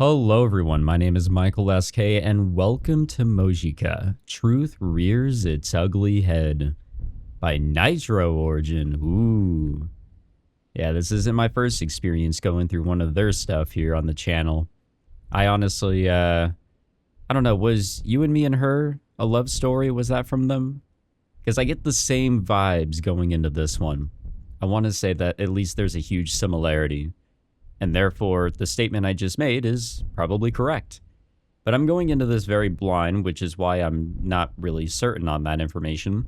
Hello everyone, my name is Michael SK and welcome to Mojika, Truth Rears Its Ugly Head by Nitro Origin. Ooh. Yeah, this isn't my first experience going through one of their stuff here on the channel. I honestly, I don't know, was You and Me and Her a love story? Was that from them? Because I get the same vibes going into this one. I want to say that at least there's a huge similarity. And therefore, the statement I just made is probably correct. But I'm going into this very blind, which is why I'm not really certain on that information.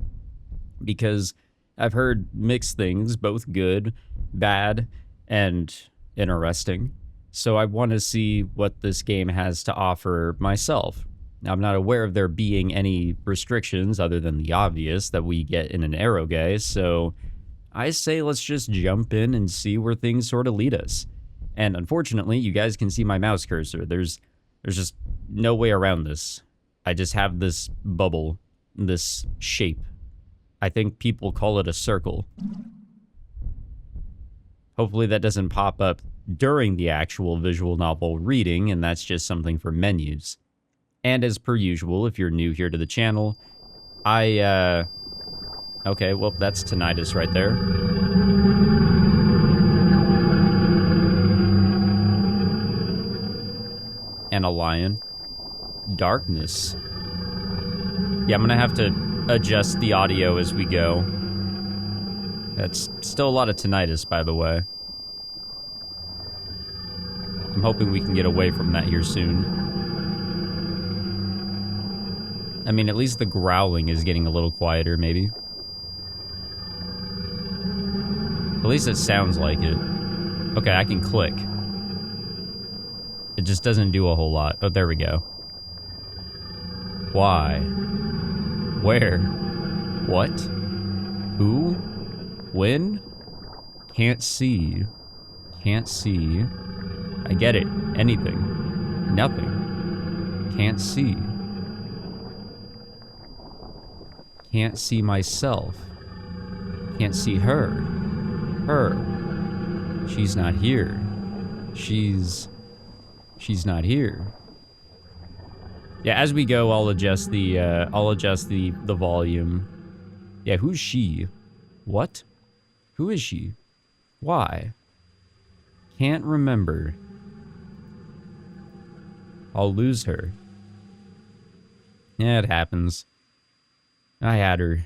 Because I've heard mixed things, both good, bad, and interesting. So I want to see what this game has to offer myself. Now, I'm not aware of there being any restrictions other than the obvious that we get in an eroge, so I say let's just jump in and see where things sort of lead us. And unfortunately, you guys can see my mouse cursor. There's just no way around this. I just have this bubble, this shape. I think people call it a circle. Hopefully that doesn't pop up during the actual visual novel reading, and that's just something for menus. And as per usual, if you're new here to the channel, okay, well, that's tinnitus right there. And a lion. Darkness. Yeah, I'm gonna have to adjust the audio as we go. That's still a lot of tinnitus, by the way. I'm hoping we can get away from that here soon. I mean, at least the growling is getting a little quieter, maybe. At least it sounds like it. Okay, I can click. It just doesn't do a whole lot. Oh, there we go. Why? Where? What? Who? When? Can't see. Can't see. I get it. Anything. Nothing. Can't see. Can't see myself. Can't see her. Her. She's not here. She's not here. Yeah, as we go, I'll adjust the volume. Yeah, who's she? What? Who is she? Why? Can't remember. I'll lose her. Yeah, it happens. I had her.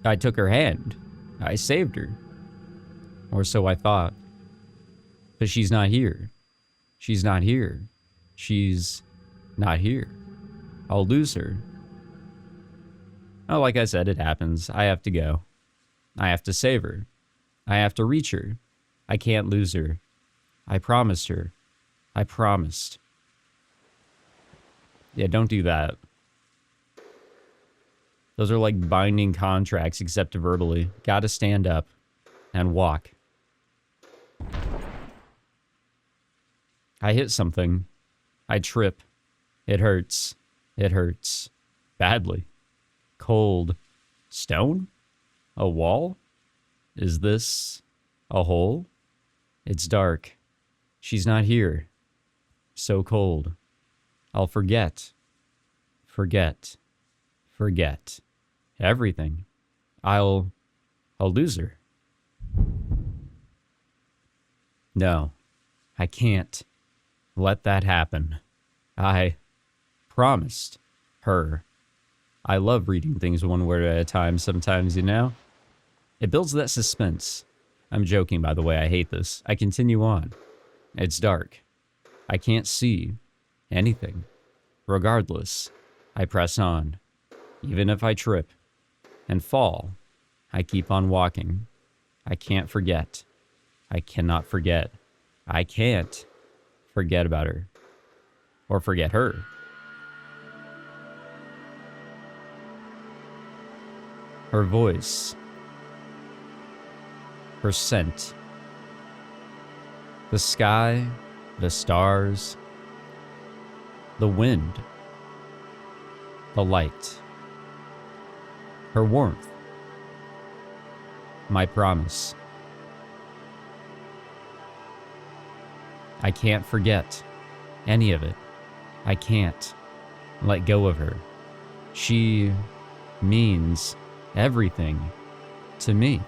I took her hand. I saved her. Or so I thought. But she's not here. She's not here. She's not here. I'll lose her. Oh, like I said, it happens. I have to go. I have to save her. I have to reach her. I can't lose her. I promised her. I promised. Yeah, don't do that. Those are like binding contracts, except verbally. Gotta stand up and walk. I hit something. I trip. It hurts. It hurts. Badly. Cold. Stone? A wall? Is this a hole? It's dark. She's not here. So cold. I'll forget. Forget. Forget. Everything. I'll lose her. No. I can't let that happen. I promised her. I love reading things one word at a time sometimes, you know? It builds that suspense. I'm joking, by the way. I hate this. I continue on. It's dark. I can't see anything. Regardless, I press on. Even if I trip and fall, I keep on walking. I can't forget. I cannot forget. I can't forget about her. Or forget her. Her voice. Her scent. The sky, the stars, the wind, the light. Her warmth. My promise. I can't forget any of it. I can't let go of her. She means everything to me.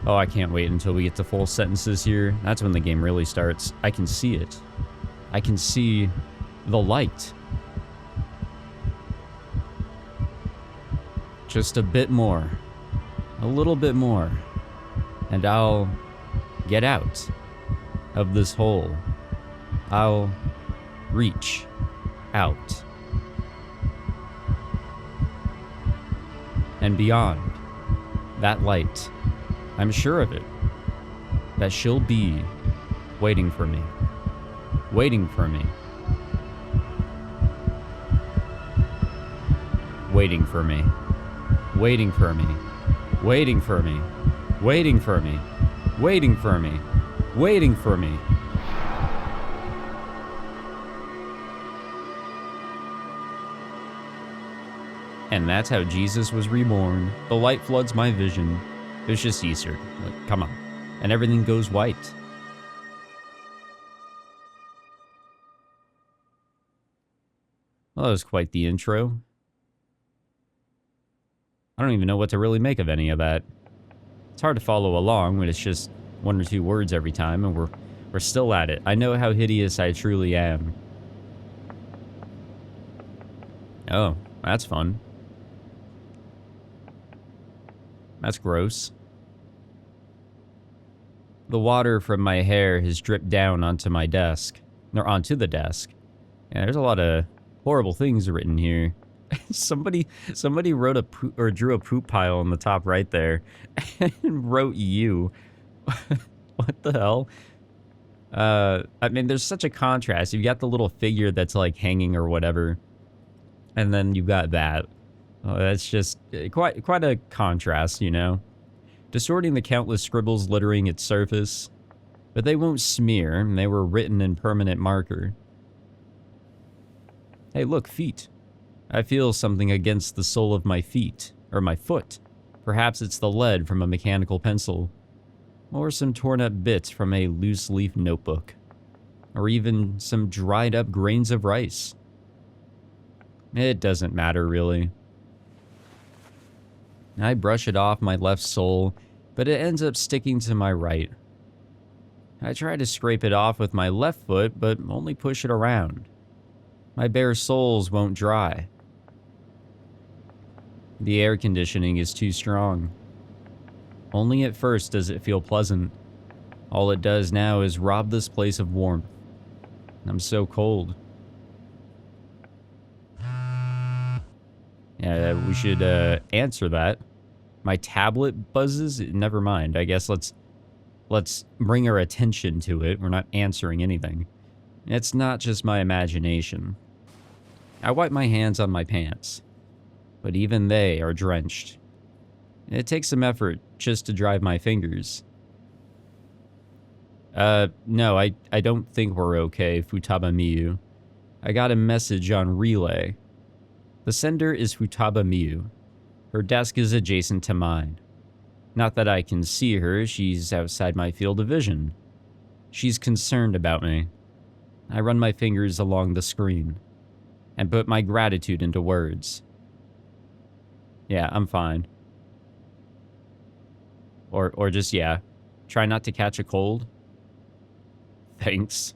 Oh, I can't wait until we get to full sentences here. That's when the game really starts. I can see it. I can see the light. Just a bit more. A little bit more. And I'll get out of this hole. I'll reach out. And beyond that light, I'm sure of it, that she'll be waiting for me. Waiting for me. Waiting for me. Waiting for me. Waiting for me. Waiting for me. Waiting for me. Waiting for me. And that's how Jesus was reborn. The light floods my vision. It's just Easter. Like, come on. And everything goes white. Well, that was quite the intro. I don't even know what to really make of any of that. It's hard to follow along when it's just one or two words every time, and we're still at it. I know how hideous I truly am. Oh, that's fun. That's gross. The water from my hair has dripped down onto my desk. Or onto the desk. Yeah, there's a lot of horrible things written here. Somebody wrote a poop, or drew a poop pile on the top right there and wrote you. What the hell? I mean, there's such a contrast. You've got the little figure that's like hanging or whatever, and then you've got that. That's just quite a contrast, you know? Distorting the countless scribbles littering its surface. But they won't smear, and they were written in permanent marker. Hey, look, feet. I feel something against the sole of my feet, or my foot. Perhaps it's the lead from a mechanical pencil. Or some torn up bits from a loose leaf notebook. Or even some dried up grains of rice. It doesn't matter, really. I brush it off my left sole, but it ends up sticking to my right. I try to scrape it off with my left foot, but only push it around. My bare soles won't dry. The air conditioning is too strong. Only at first does it feel pleasant. All it does now is rob this place of warmth. I'm so cold. Yeah, we should answer that. My tablet buzzes? Never mind. I guess let's bring our attention to it. We're not answering anything. It's not just my imagination. I wipe my hands on my pants, but even they are drenched. It takes some effort just to dry my fingers. No, I don't think we're okay, Futaba Miyu. I got a message on relay. The sender is Futaba Miyu. Her desk is adjacent to mine. Not that I can see her, she's outside my field of vision. She's concerned about me. I run my fingers along the screen and put my gratitude into words. Yeah, I'm fine. Or just, yeah, try not to catch a cold. Thanks.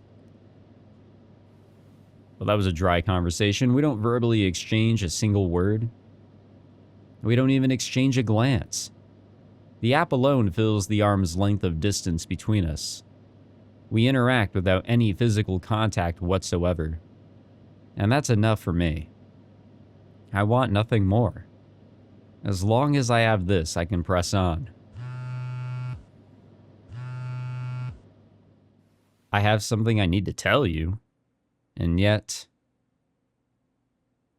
Well, that was a dry conversation. We don't verbally exchange a single word. We don't even exchange a glance. The app alone fills the arm's length of distance between us. We interact without any physical contact whatsoever. And that's enough for me. I want nothing more. As long as I have this, I can press on. I have something I need to tell you. And yet...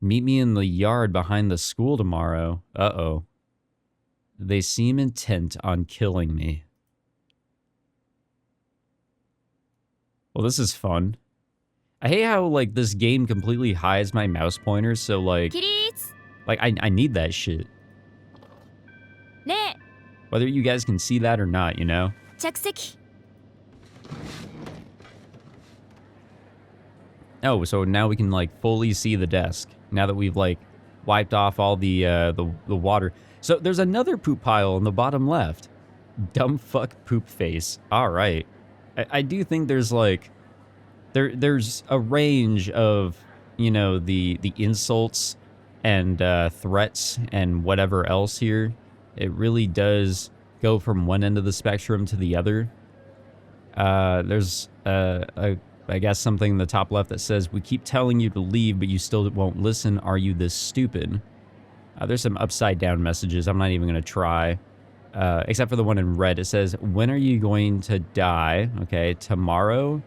Meet me in the yard behind the school tomorrow. Uh-oh. They seem intent on killing me. Well, this is fun. I hate how, like, this game completely hides my mouse pointer, so, like... I need that shit. Whether you guys can see that or not, you know? Oh, so now we can, like, fully see the desk. Now that we've, like, wiped off all the water. So there's another poop pile on the bottom left. Dumb fuck poop face. All right. I do think there's, like, there's a range of, you know, the insults and threats and whatever else here. It really does go from one end of the spectrum to the other. There's I guess something in the top left that says, "We keep telling you to leave, but you still won't listen. Are you this stupid?" There's some upside down messages. I'm not even going to try. Except for the one in red. It says, "When are you going to die?" Okay, tomorrow?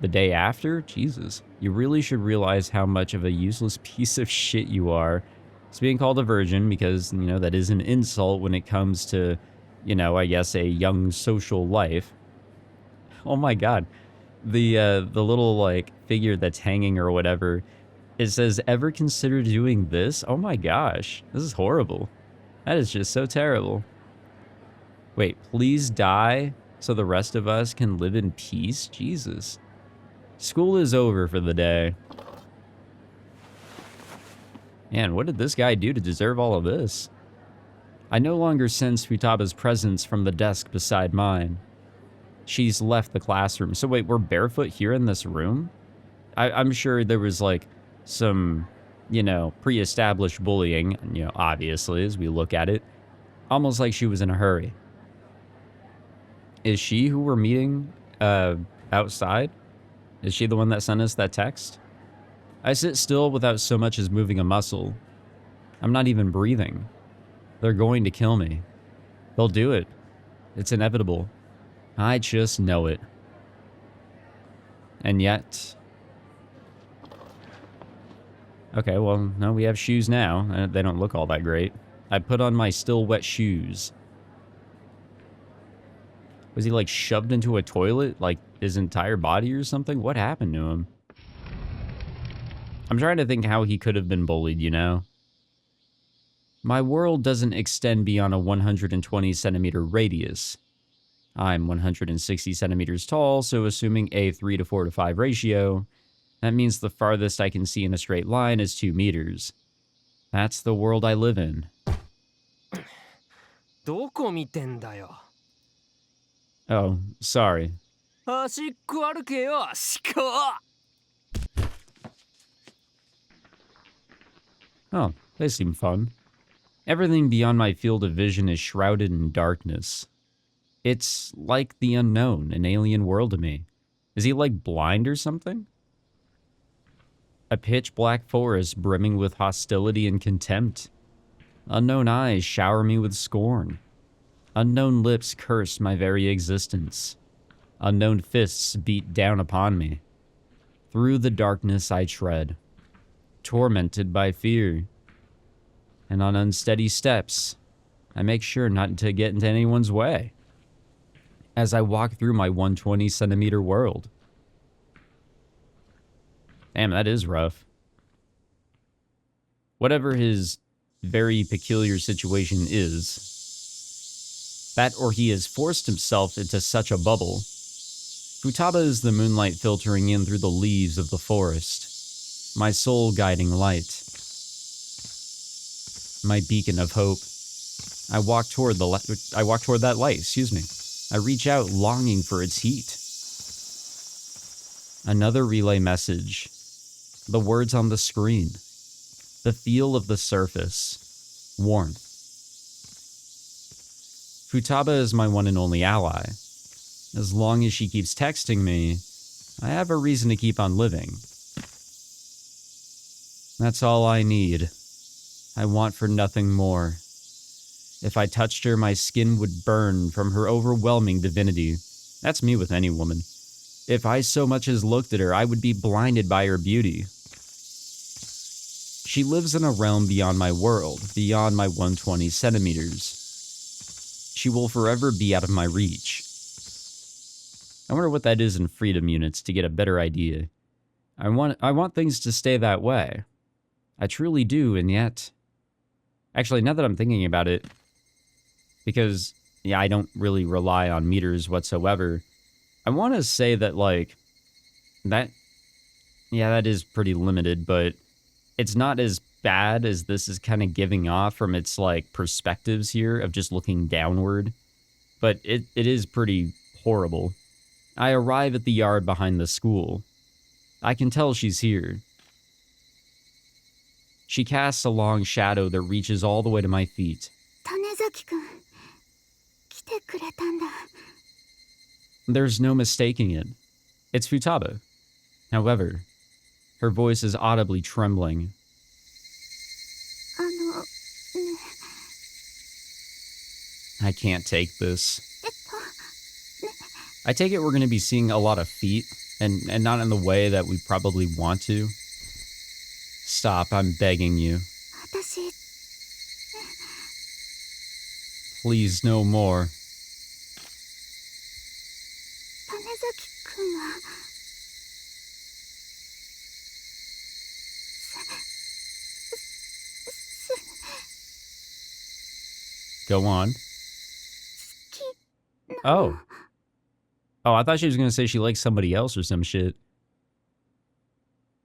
The day after? Jesus. You really should realize how much of a useless piece of shit you are. It's being called a virgin because, you know, that is an insult when it comes to, you know, I guess a young social life. Oh my god. The little, like, figure that's hanging or whatever, it says, "Ever consider doing this?" Oh my gosh. This is horrible. That is just so terrible. Wait, please die so the rest of us can live in peace? Jesus. School is over for the day. Man, what did this guy do to deserve all of this? I no longer sense Futaba's presence from the desk beside mine. She's left the classroom. So wait, we're barefoot here in this room? I'm sure there was, like, some, you know, pre-established bullying, you know, obviously, as we look at it. Almost like she was in a hurry. Is she who we're meeting outside? Is she the one that sent us that text? I sit still without so much as moving a muscle. I'm not even breathing. They're going to kill me. They'll do it. It's inevitable. I just know it. And yet... Okay, well, no, we have shoes now. They don't look all that great. I put on my still wet shoes. Was he, like, shoved into a toilet? Like, his entire body or something? What happened to him? I'm trying to think how he could have been bullied, you know? My world doesn't extend beyond a 120 centimeter radius. I'm 160 centimeters tall, so assuming a 3 to 4 to 5 ratio, that means the farthest I can see in a straight line is 2 meters. That's the world I live in. Oh, sorry. Oh, they seem fun. Everything beyond my field of vision is shrouded in darkness. It's like the unknown, an alien world to me. Is he, like, blind or something? A pitch-black forest brimming with hostility and contempt. Unknown eyes shower me with scorn. Unknown lips curse my very existence. Unknown fists beat down upon me. Through the darkness I tread, tormented by fear. And on unsteady steps, I make sure not to get into anyone's way as I walk through my 120 centimeter world. Damn, that is rough. Whatever his very peculiar situation is, that or he has forced himself into such a bubble. Futaba is the moonlight filtering in through the leaves of the forest, my soul guiding light, my beacon of hope. I walk toward that light, excuse me. I reach out longing for its heat. Another relay message. The words on the screen. The feel of the surface. Warmth. Futaba is my one and only ally. As long as she keeps texting me, I have a reason to keep on living. That's all I need. I want for nothing more. If I touched her, my skin would burn from her overwhelming divinity. That's me with any woman. If I so much as looked at her, I would be blinded by her beauty. She lives in a realm beyond my world, beyond my 120 centimeters. She will forever be out of my reach. I wonder what that is in freedom units to get a better idea. I want things to stay that way. I truly do, and yet... Actually, now that I'm thinking about it, because, yeah, I don't really rely on meters whatsoever, I want to say that, like, that Yeah, that is pretty limited, but it's not as bad as this is kind of giving off from its, like, perspectives here of just looking downward. But it is pretty horrible. I arrive at the yard behind the school. I can tell she's here. She casts a long shadow that reaches all the way to my feet. There's no mistaking it. It's Futaba. However, her voice is audibly trembling. I can't take this. I take it we're going to be seeing a lot of feet, and not in the way that we probably want to. Stop, I'm begging you. Please, no more. Go on. Oh. Oh, I thought she was going to say she likes somebody else or some shit.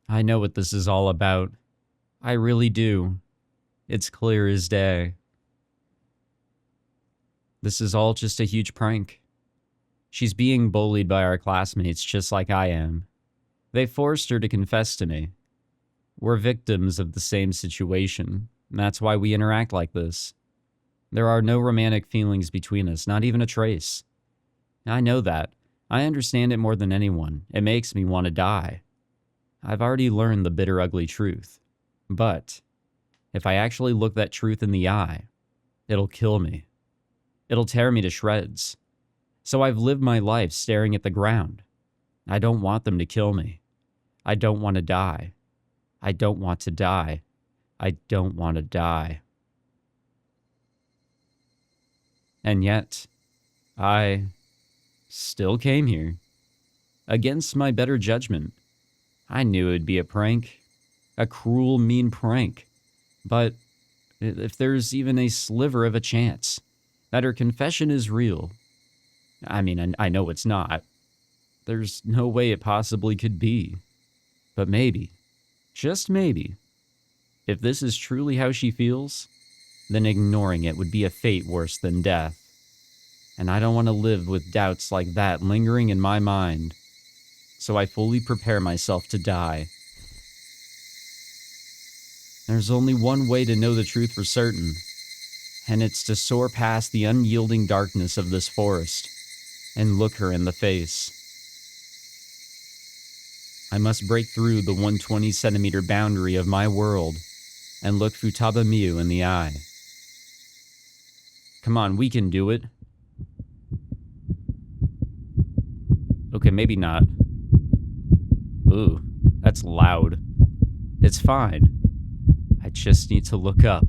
I know what this is all about. I really do. It's clear as day. This is all just a huge prank. She's being bullied by our classmates just like I am. They forced her to confess to me. We're victims of the same situation. And that's why we interact like this. There are no romantic feelings between us, not even a trace. I know that. I understand it more than anyone. It makes me want to die. I've already learned the bitter, ugly truth. But if I actually look that truth in the eye, it'll kill me. It'll tear me to shreds. So I've lived my life staring at the ground. I don't want them to kill me. I don't want to die. I don't want to die. I don't want to die. And yet, I still came here. Against my better judgment. I knew it'd be a prank. A cruel, mean prank. But if there's even a sliver of a chance that her confession is real, I mean, I know it's not. There's no way it possibly could be. But maybe, just maybe, if this is truly how she feels, then ignoring it would be a fate worse than death. And I don't want to live with doubts like that lingering in my mind. So I fully prepare myself to die. There's only one way to know the truth for certain, and it's to soar past the unyielding darkness of this forest and look her in the face. I must break through the 120-centimeter boundary of my world and look Futaba Miu in the eye. Come on, we can do it. Okay, maybe not. Ooh, that's loud. It's fine. I just need to look up.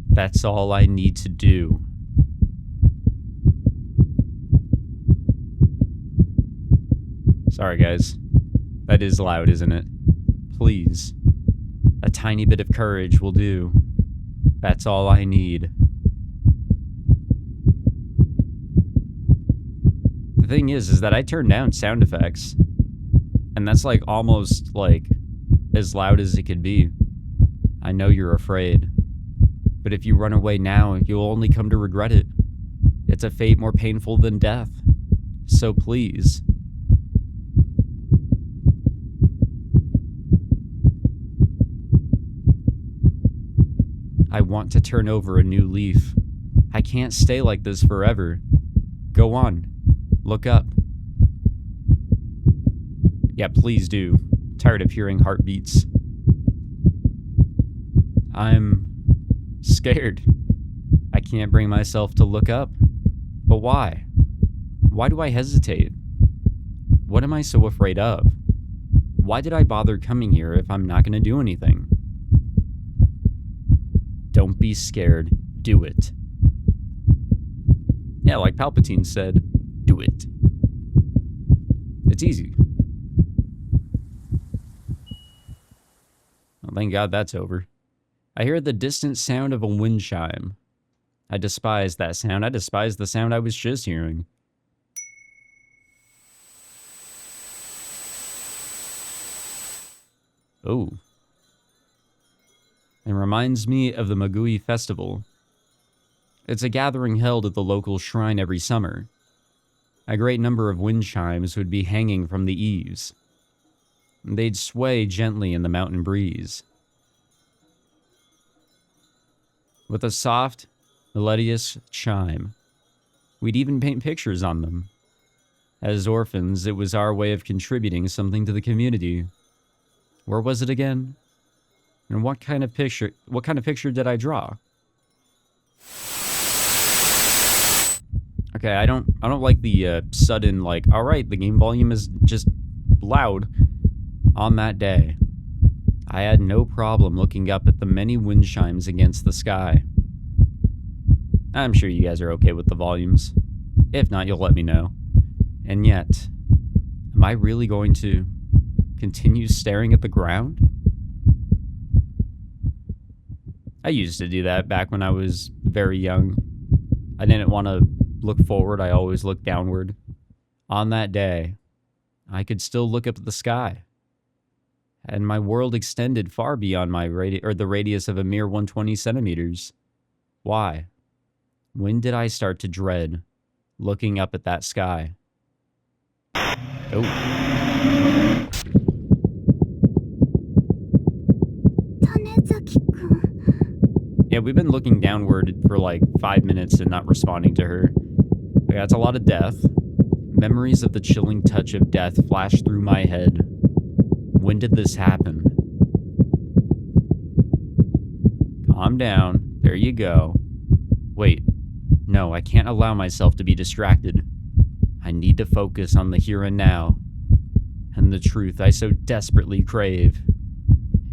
That's all I need to do. Sorry, guys. That is loud, isn't it? Please. A tiny bit of courage will do. That's all I need. The thing is that I turned down sound effects. And that's like almost like as loud as it could be. I know you're afraid. But if you run away now, you'll only come to regret it. It's a fate more painful than death. So please. I want to turn over a new leaf. I can't stay like this forever. Go on. Look up. Yeah, please do. Tired of hearing heartbeats. I'm scared. I can't bring myself to look up. But why? Why do I hesitate? What am I so afraid of? Why did I bother coming here if I'm not going to do anything? Don't be scared. Do it. Yeah, like Palpatine said, do it. It's easy. Well, thank God that's over. I hear the distant sound of a wind chime. I despise that sound. I despise the sound I was just hearing. Oh. It reminds me of the Magui Festival. It's a gathering held at the local shrine every summer. A great number of wind chimes would be hanging from the eaves. They'd sway gently in the mountain breeze. With a soft, melodious chime, we'd even paint pictures on them. As orphans, it was our way of contributing something to the community. Where was it again? And what kind of picture did I draw? Okay, I don't like the sudden, like, all right, the game volume is just loud. On that day, I had no problem looking up at the many wind chimes against the sky. I'm sure you guys are okay with the volumes. If not, you'll let me know. And yet, am I really going to continue staring at the ground? I used to do that back when I was very young. I didn't want to look forward, I always looked downward. On that day, I could still look up at the sky. And my world extended far beyond the radius of a mere 120 centimeters. Why? When did I start to dread looking up at that sky? Oh. Yeah, we've been looking downward for like 5 minutes and not responding to her. Okay, that's a lot of death. Memories of the chilling touch of death flashed through my head. When did this happen? Calm down. There you go. Wait. No, I can't allow myself to be distracted. I need to focus on the here and now. And the truth I so desperately crave.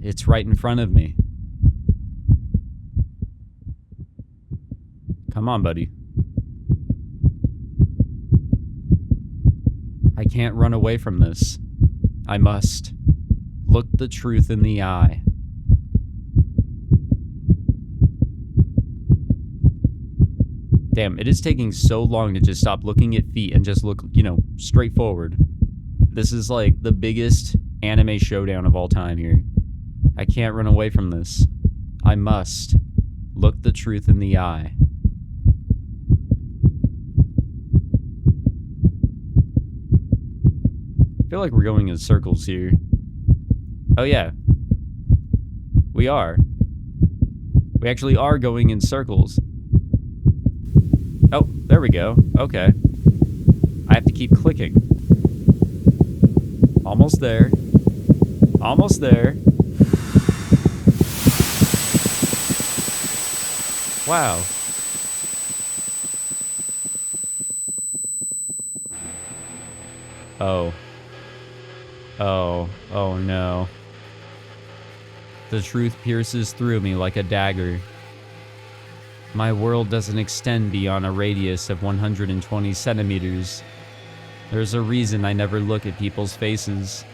It's right in front of me. Come on, buddy. I can't run away from this. I must. Look the truth in the eye. Damn, it is taking so long to just stop looking at feet and just look, straight forward. This is like the biggest anime showdown of all time here. I can't run away from this. I must. Look the truth in the eye. I feel like we're going in circles here. Oh yeah. We are. We actually are going in circles. Oh, there we go. Okay. I have to keep clicking. Almost there. Almost there. Wow. Oh. Oh no. The truth pierces through me like a dagger. My world doesn't extend beyond a radius of 120 centimeters. There's a reason I never look at people's faces.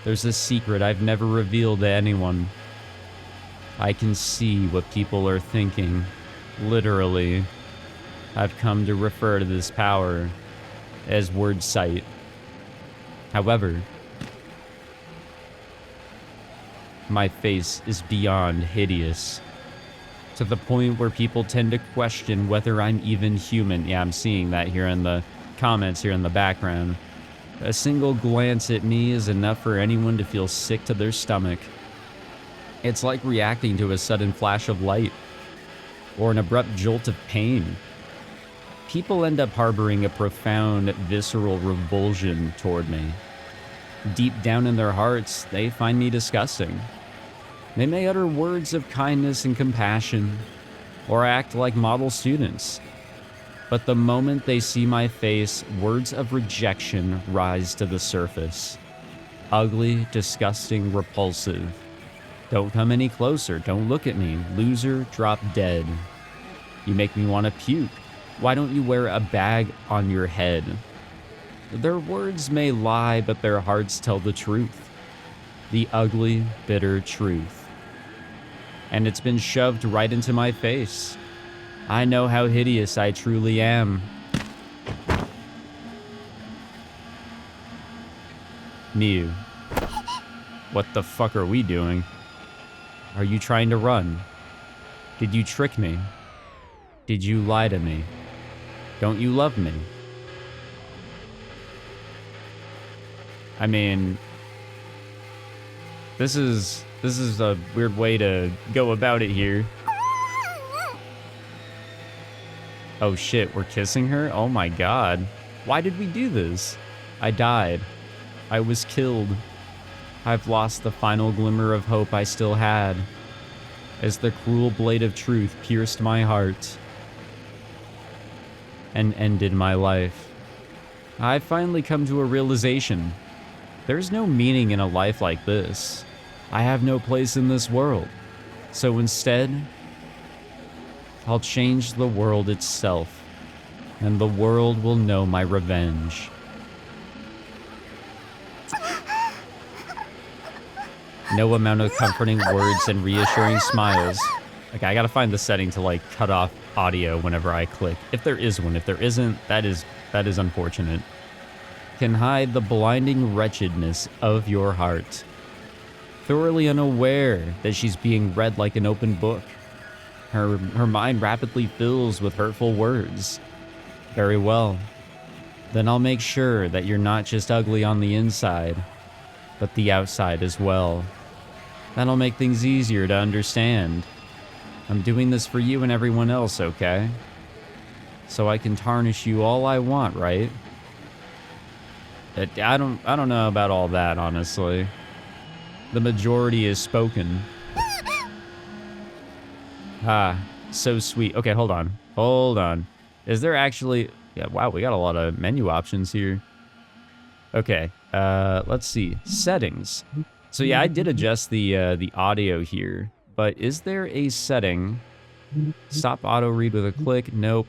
There's a secret I've never revealed to anyone. I can see what people are thinking. Literally. I've come to refer to this power as Wordsight. However, my face is beyond hideous. To the point where people tend to question whether I'm even human. Yeah, I'm seeing that here in the comments here in the background. A single glance at me is enough for anyone to feel sick to their stomach. It's like reacting to a sudden flash of light or an abrupt jolt of pain. People end up harboring a profound, visceral revulsion toward me. Deep down in their hearts, they find me disgusting. They may utter words of kindness and compassion, or act like model students. But the moment they see my face, words of rejection rise to the surface. Ugly, disgusting, repulsive. Don't come any closer, don't look at me. Loser, drop dead. You make me want to puke. Why don't you wear a bag on your head? Their words may lie, but their hearts tell the truth. The ugly, bitter truth. And it's been shoved right into my face. I know how hideous I truly am. Mew. What the fuck are we doing? Are you trying to run? Did you trick me? Did you lie to me? Don't you love me? I mean, this is a weird way to go about it here. Oh shit, we're kissing her? Oh my god. Why did we do this? I died. I was killed. I've lost the final glimmer of hope I still had, as the cruel blade of truth pierced my heart and ended my life. I've finally come to a realization. There's no meaning in a life like this. I have no place in this world. So instead, I'll change the world itself, and the world will know my revenge. No amount of comforting words and reassuring smiles. Okay, I gotta find the setting to like cut off audio whenever I click. If there is one. If there isn't, that is unfortunate. Can hide the blinding wretchedness of your heart. Thoroughly unaware that she's being read like an open book. Her mind rapidly fills with hurtful words. Very well. Then I'll make sure that you're not just ugly on the inside, but the outside as well. That'll make things easier to understand. I'm doing this for you and everyone else, okay? So I can tarnish you all I want, right? I don't know about all that, honestly. The majority is spoken. Ah, so sweet. Okay, hold on. Hold on. Is there actually... Yeah, wow, we got a lot of menu options here. Okay, let's see. Settings. So yeah, I did adjust the audio here, but is there a setting? Stop auto read with a click? Nope.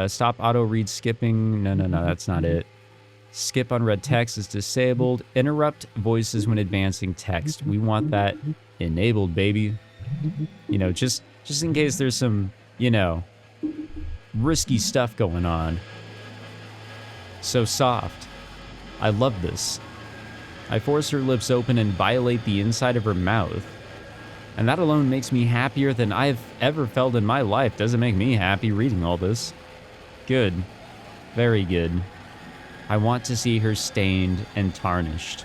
Stop auto read skipping? No, that's not it. Skip unread text is disabled. Interrupt voices when advancing text. We want that enabled, baby. You know, just in case there's some, you know, risky stuff going on. So soft. I love this. I force her lips open and violate the inside of her mouth. And that alone makes me happier than I've ever felt in my life. Doesn't make me happy reading all this. Good. Very good. I want to see her stained and tarnished.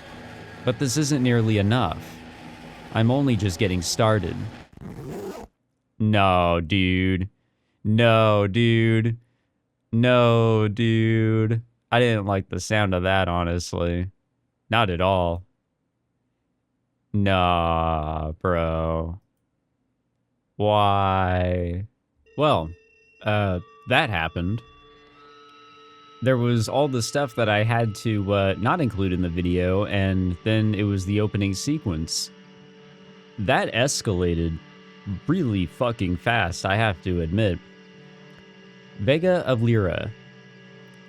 But this isn't nearly enough. I'm only just getting started. No, dude. No, dude. No, dude. I didn't like the sound of that, honestly. Not at all. Nah, bro. Why? Well, that happened. There was all the stuff that I had to not include in the video, and then it was the opening sequence. That escalated really fucking fast, I have to admit. Vega of Lyra,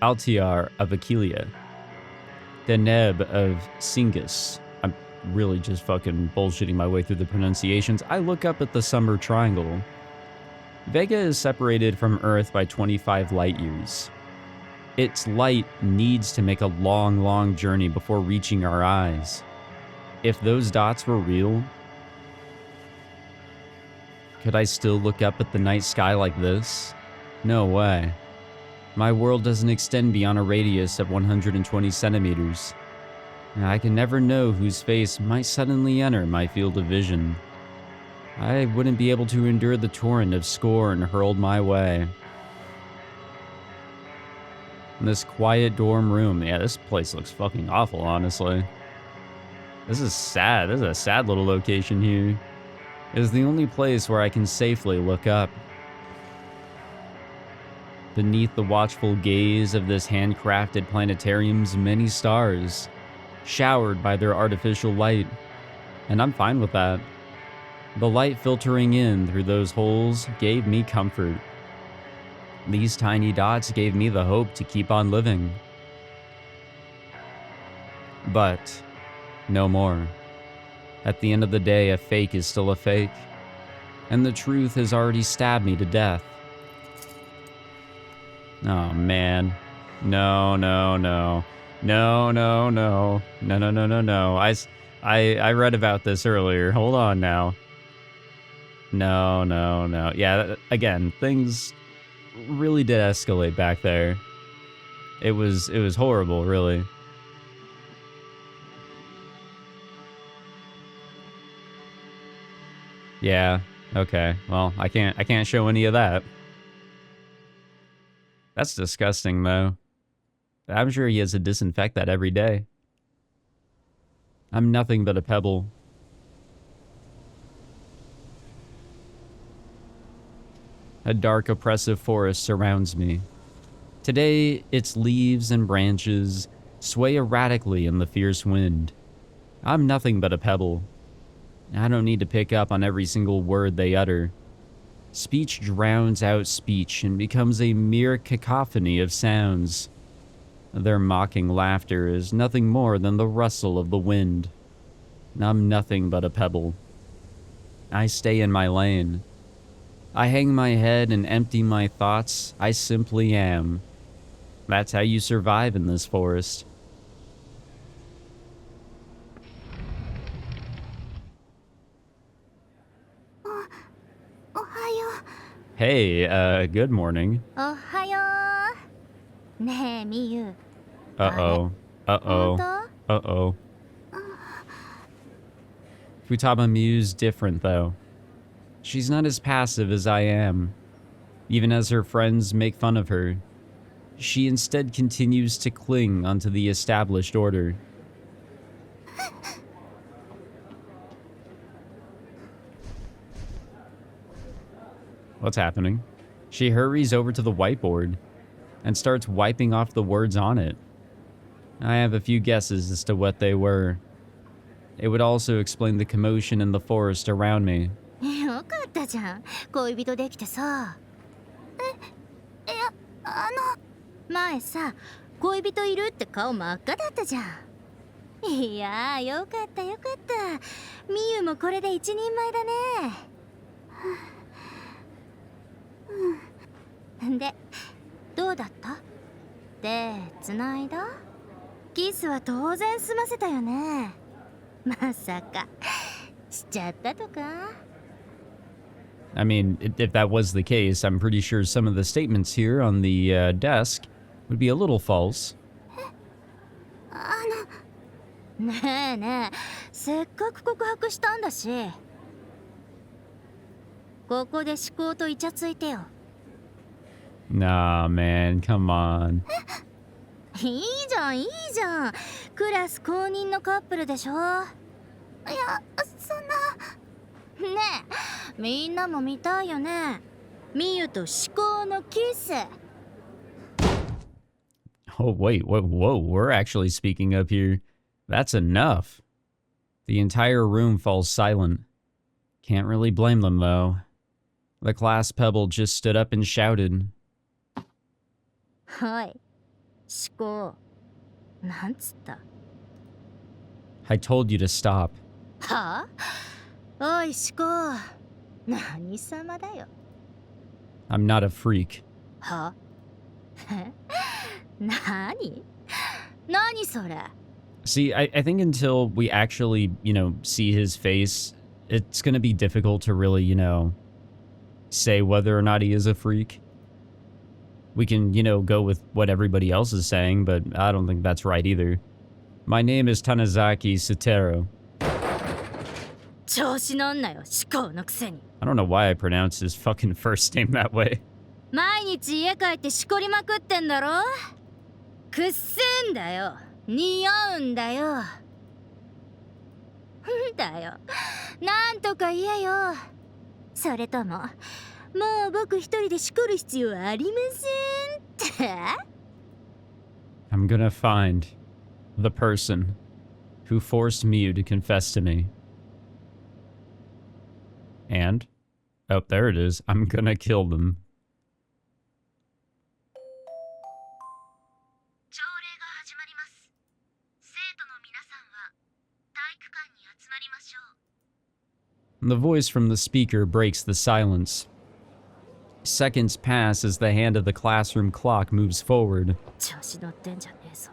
Altiar of Aquilia, Deneb of Singus. I'm really just fucking bullshitting my way through the pronunciations. I look up at the Summer Triangle. Vega is separated from Earth by 25 light years. Its light needs to make a long, long journey before reaching our eyes. If those dots were real, could I still look up at the night sky like this? No way. My world doesn't extend beyond a radius of 120 centimeters. And I can never know whose face might suddenly enter my field of vision. I wouldn't be able to endure the torrent of scorn hurled my way. In this quiet dorm room, yeah, this place looks fucking awful, honestly. This is sad. This is a sad little location here. It is the only place where I can safely look up. Beneath the watchful gaze of this handcrafted planetarium's many stars, showered by their artificial light, and I'm fine with that. The light filtering in through those holes gave me comfort. These tiny dots gave me the hope to keep on living. But no more. At the end of the day, a fake is still a fake, and the truth has already stabbed me to death. Oh, man. No. No. I read about this earlier. Hold on now. No, no, no. Yeah, again, things really did escalate back there. It was horrible, really. Yeah. Okay. Well, I can't show any of that. That's disgusting, though. I'm sure he has to disinfect that every day. I'm nothing but a pebble. A dark, oppressive forest surrounds me. Today, its leaves and branches sway erratically in the fierce wind. I'm nothing but a pebble. I don't need to pick up on every single word they utter. Speech drowns out speech and becomes a mere cacophony of sounds. Their mocking laughter is nothing more than the rustle of the wind. I'm nothing but a pebble. I stay in my lane. I hang my head and empty my thoughts. I simply am. That's how you survive in this forest. Hey, good morning. Uh-oh. Uh-oh. Uh-oh. Futaba Miu's different, though. She's not as passive as I am. Even as her friends make fun of her, she instead continues to cling onto the established order. What's happening? She hurries over to the whiteboard and starts wiping off the words on it. I have a few guesses as to what they were. It would also explain the commotion in the forest around me. よかったじゃん。恋人できてさ。前さ、恋人いるって顔真っ赤だったじゃん。いやー、よかったよかった。みゆもこれで一人前だね。で、どうだった？手繋いだ？キスは当然済ませたよね。まさかしちゃったとか？ I mean, if that was the case, I'm pretty sure some of the statements here on the desk would be a little false. ねえねえ、せっかく告白したんだし。ここで思考とイチャついてよ。Nah, man, come on. いいじゃんいいじゃん。クラス公認のカップルでしょ。いや、そんな。ねえ、みんなも見たいよね。みゆと思考のキス。Oh, wait, whoa, we're actually speaking up here. That's enough. The entire room falls silent. Can't really blame them, though. The class pebble just stood up and shouted. はい、思考。なんつった？ I told you to stop. はあ？おい、思考。何様だよ。I'm not a freak. は？何？何それ？ See, I think until we actually, see his face, it's gonna be difficult to really, say whether or not he is a freak. We can, go with what everybody else is saying, but I don't think that's right either. My name is Tanizaki Suteru. 調子乗んなよ、思考のくせに。 I don't know why I pronounced his fucking first name that way. 毎日家帰ってしこりまくってんだろ。くっせんだよ。似合うんだよ。だよ。なんとか言えよ。それとも、もう僕一人でしこる必要ありませんって。 I'm gonna find the person who forced Miu to confess to me. And, oh, there it is. I'm gonna kill them. The voice from the speaker breaks the silence. Seconds pass as the hand of the classroom clock moves forward. 調子乗ってんじゃねえぞ。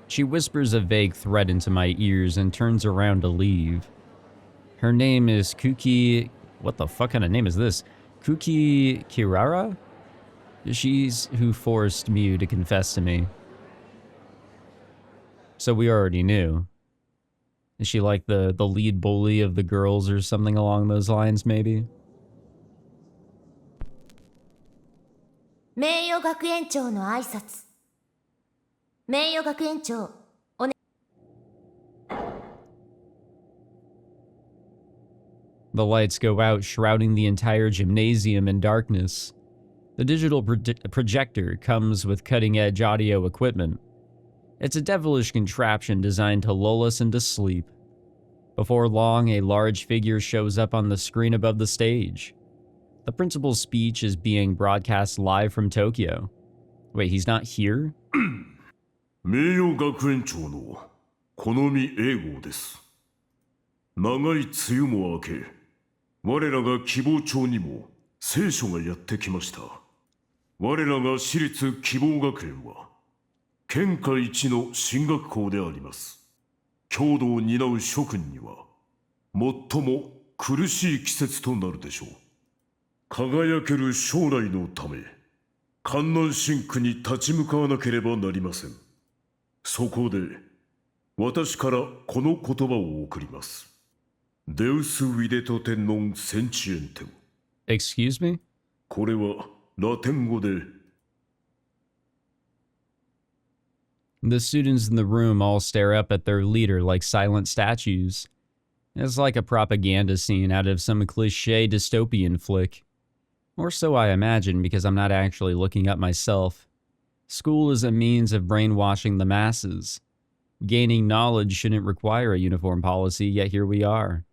She whispers a vague threat into my ears and turns around to leave. Her name is Kuki... What the fuck kind of name is this? Kuki Kirara? She's who forced Miu to confess to me. So we already knew. Is she like the lead bully of the girls or something along those lines, maybe? 名誉学園長の挨拶。名誉学園長、おね。The lights go out, shrouding the entire gymnasium in darkness. The digital projector comes with cutting-edge audio equipment. It's a devilish contraption designed to lull us into sleep. Before long, a large figure shows up on the screen above the stage. The principal's speech is being broadcast live from Tokyo. Wait, he's not here? 名誉学園長の好み英語です。長い梅雨も明け、我らが希望町にも聖書がやってきました。我らが私立希望学園は、県下一の進学校であります。郷土を担う諸君には、最も苦しい季節となるでしょう。輝ける将来のため、観南神区に立ち向かわなければなりません。そこで、私からこの言葉を送ります。デウス・ウィデト・テンノン・センチエンテム。Excuse me? これはラテン語で。The students in the room all stare up at their leader like silent statues. It's like a propaganda scene out of some cliché dystopian flick. Or so I imagine, because I'm not actually looking up myself. School is a means of brainwashing the masses. Gaining knowledge shouldn't require a uniform policy, yet here we are.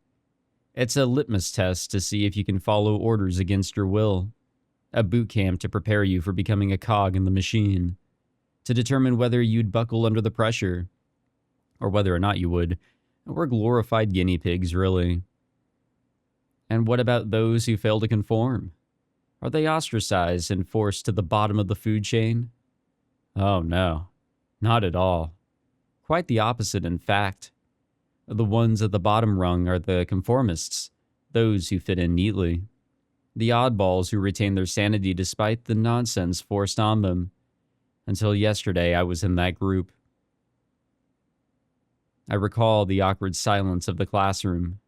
It's a litmus test to see if you can follow orders against your will. A boot camp to prepare you for becoming a cog in the machine. To determine whether you'd buckle under the pressure. Or whether or not you would. We're glorified guinea pigs, really. And what about those who fail to conform? Are they ostracized and forced to the bottom of the food chain? Oh no, not at all. Quite the opposite, in fact. The ones at the bottom rung are the conformists, those who fit in neatly. The oddballs who retain their sanity despite the nonsense forced on them. Until yesterday, I was in that group. I recall the awkward silence of the classroom,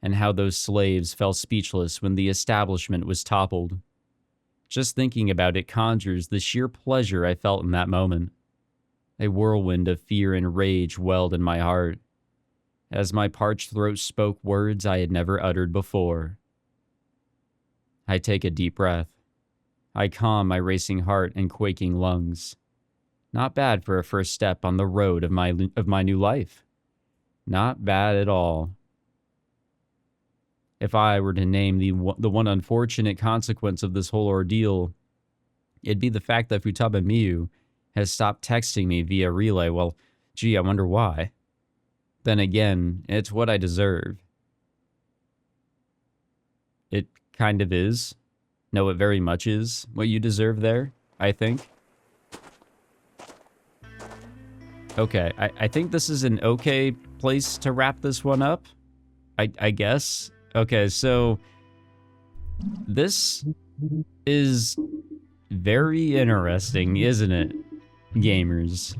and how those slaves fell speechless when the establishment was toppled. Just thinking about it conjures the sheer pleasure I felt in that moment. A whirlwind of fear and rage welled in my heart, as my parched throat spoke words I had never uttered before. I take a deep breath. I calm my racing heart and quaking lungs. Not bad for a first step on the road of my new life. Not bad at all. If I were to name the one unfortunate consequence of this whole ordeal, it'd be the fact that Futaba Miu has stopped texting me via relay. Well, gee, I wonder why. Then again, it's what I deserve. It kind of is. No, it very much is what you deserve there, I think. Okay, I think this is an okay place to wrap this one up. I guess. Okay, so this is very interesting, isn't it, gamers?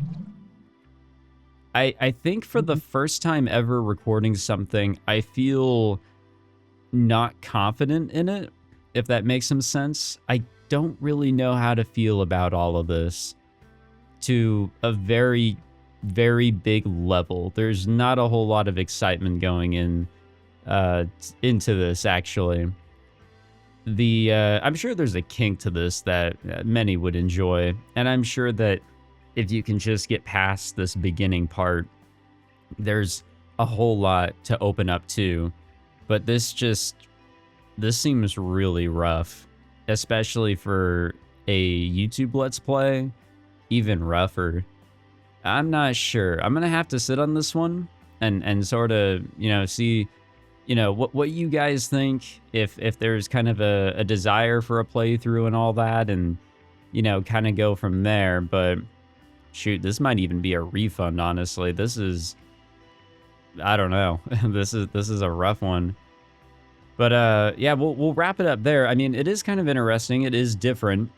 I think for the first time ever recording something, I feel not confident in it, if that makes some sense. I don't really know how to feel about all of this to a very, very big level. There's not a whole lot of excitement going into this, actually. I'm sure there's a kink to this that many would enjoy, and I'm sure that if you can just get past this beginning part, there's a whole lot to open up to. But this seems really rough, especially for a YouTube Let's Play, even rougher. I'm not sure. I'm gonna have to sit on this one and sort of, see, what you guys think, if there's kind of a desire for a playthrough and all that, and, kind of go from there. But Shoot, this might even be a refund, honestly. This is, I don't know. This is a rough one. But yeah, we'll wrap it up there. I mean, it is kind of interesting. It is different,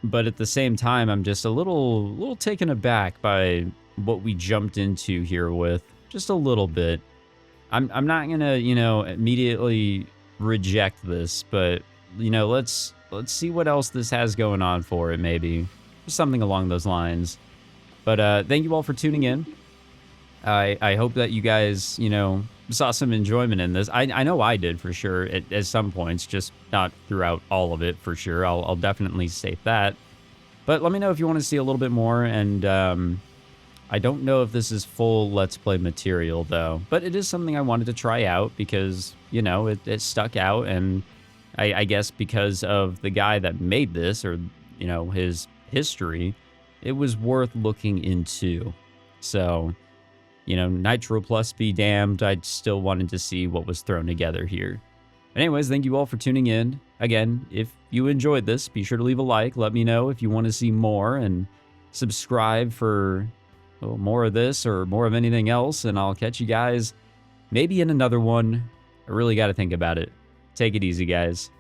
but at the same time, I'm just a little taken aback by what we jumped into here with. Just a little bit. I'm not gonna, you know, immediately reject this, but you know, let's see what else this has going on for it, maybe. Something along those lines. But thank you all for tuning in. I hope that you guys, you know, saw some enjoyment in this. I know I did for sure at some points, just not throughout all of it for sure. I'll definitely state that. But let me know if you want to see a little bit more. And I don't know if this is full Let's Play material though, but it is something I wanted to try out because, you know, it stuck out. And I guess because of the guy that made this, or, you know, his history, it was worth looking into. So, you know, Nitro Plus be damned, I still wanted to see what was thrown together here. Anyways, thank you all for tuning in. Again, if you enjoyed this, be sure to leave a like. Let me know if you want to see more, and subscribe for more of this or more of anything else, and I'll catch you guys maybe in another one. I really got to think about it. Take it easy, guys.